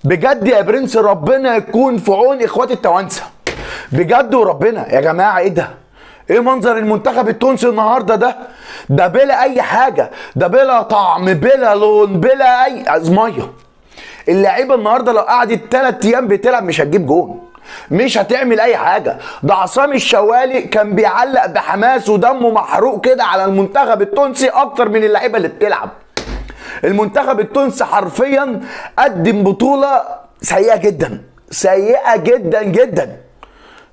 بجد يا برنس، ربنا يكون في عون اخواتي التوانسه بجد. وربنا يا جماعه، ايه ده؟ ايه منظر المنتخب التونسي النهارده ده بلا اي حاجه، ده بلا طعم بلا لون بلا اي ميه. اللعيبه النهارده لو قعدت 3 ايام بتلعب مش هتجيب جون، مش هتعمل اي حاجه. ده عصام الشوالي كان بيعلق بحماس ودمه محروق كده على المنتخب التونسي اكتر من اللعيبه اللي بتلعب. المنتخب التونسي حرفيا قدم بطوله سيئه جدا، سيئه جدا جدا.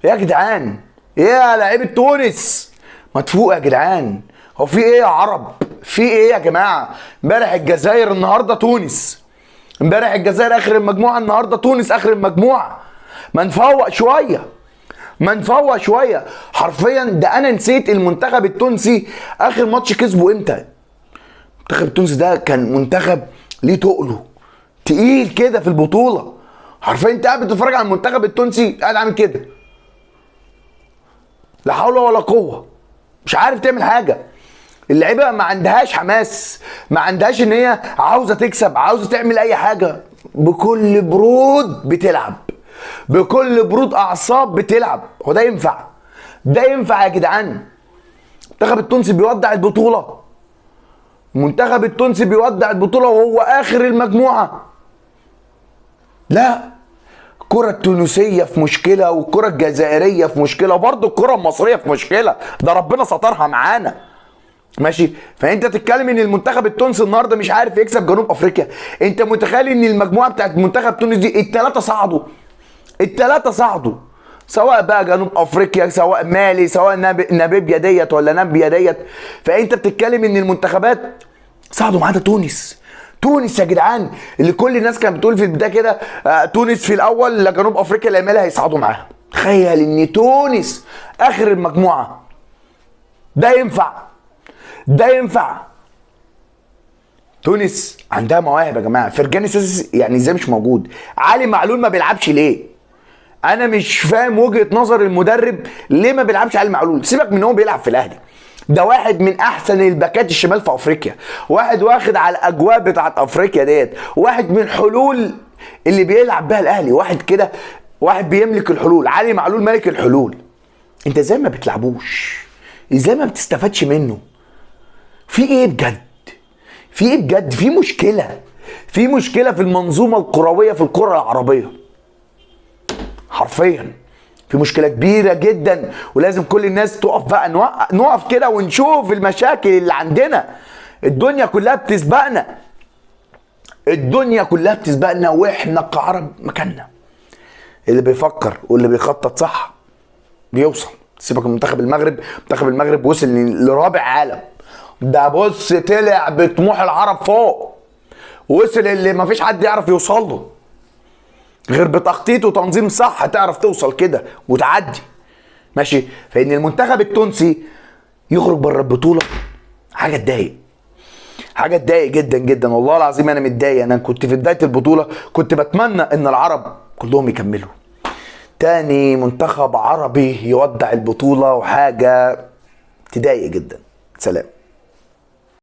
يا جدعان، ايه يا لعيبه تونس؟ ما تفوق يا جدعان. هو في ايه يا عرب؟ في ايه يا جماعه؟ امبارح الجزائر، النهارده تونس. امبارح الجزائر اخر المجموعه، النهارده تونس اخر المجموعه. ما نفوق شويه، ما نفوق شويه. حرفيا ده انا نسيت المنتخب التونسي اخر ماتش كسبه امتى. المنتخب التونسي ده كان منتخب ليه تقله تقيل كده في البطوله. حرفيا انت قاعد بتتفرج على المنتخب التونسي قاعد عامل كده، لا حول ولا قوه، مش عارف تعمل حاجه. اللعيبه ما عندهاش حماس، ما عندهاش ان هي عاوزه تكسب، عاوزه تعمل اي حاجه. بكل برود بتلعب، بكل برود اعصاب بتلعب. هو ده ينفع؟ ده ينفع يا جدعان؟ المنتخب التونسي بيودع البطوله، المنتخب التونسي بيودع البطوله وهو اخر المجموعه. لا، الكرة التونسية في مشكلة، والكرة الجزائرية في مشكلة، وبرضه الكرة المصرية في مشكلة. ده ربنا سترها معانا، ماشي. فانت تتكلم ان المنتخب التونسي النهارده مش عارف يكسب جنوب افريقيا. انت متخيل ان المجموعه بتاعت منتخب تونس دي الثلاثه صعدوا؟ الثلاثه صعدوا، سواء بقى جنوب افريقيا، سواء مالي، سواء ناميبيا ديت ولا نامبيا ديت. فانت بتتكلم ان المنتخبات صعدوا ما عدا تونس. تونس يا جدعان اللي كل الناس كانت بتقول في البدايه كده تونس في الاول، لا جنوب افريقيا لا مالي هيصعدوا معاها. تخيل ان تونس اخر المجموعه. ده ينفع؟ ده ينفع؟ تونس عندها مواهب يا جماعه. فرجاني ساسي يعني ازاي مش موجود؟ علي معلول ما بيلعبش ليه؟ انا مش فاهم وجهه نظر المدرب ليه ما بيلعبش علي معلول. سيبك من ان هو بيلعب في الاهلي، ده واحد من احسن الباكات الشمال في افريقيا، واحد واخد على الاجواء بتاعت افريقيا ديت، واحد من الحلول اللي بيلعب بها الاهلي، واحد كده، واحد بيملك الحلول. علي معلول ملك الحلول. انت ازاي ما بتلعبوش؟ ازاي ما بتستفادش منه؟ في ايه بجد؟ في ايه بجد؟ في مشكله، في مشكله في المنظومه الكرويه في الكره العربيه. حرفيا في مشكله كبيره جدا، ولازم كل الناس تقف بقى، نقف كده ونشوف المشاكل اللي عندنا. الدنيا كلها بتسبقنا، الدنيا كلها بتسبقنا، واحنا كعرب مكاننا. اللي بيفكر واللي بيخطط صح بيوصل. سيبك من منتخب المغرب، منتخب المغرب وصل لرابع عالم. ده بص طلع بطموح العرب فوق، وصل اللي مفيش حد يعرف يوصل له غير بتخطيط وتنظيم صح. تعرف توصل كده وتعدي، ماشي. فان المنتخب التونسي يخرج بره البطوله حاجه تضايق، حاجه تضايق جدا جدا. والله العظيم انا متضايق. انا كنت في بدايه البطوله كنت بتمنى ان العرب كلهم يكملوا. تاني منتخب عربي يودع البطوله، وحاجه تضايق جدا. سلام.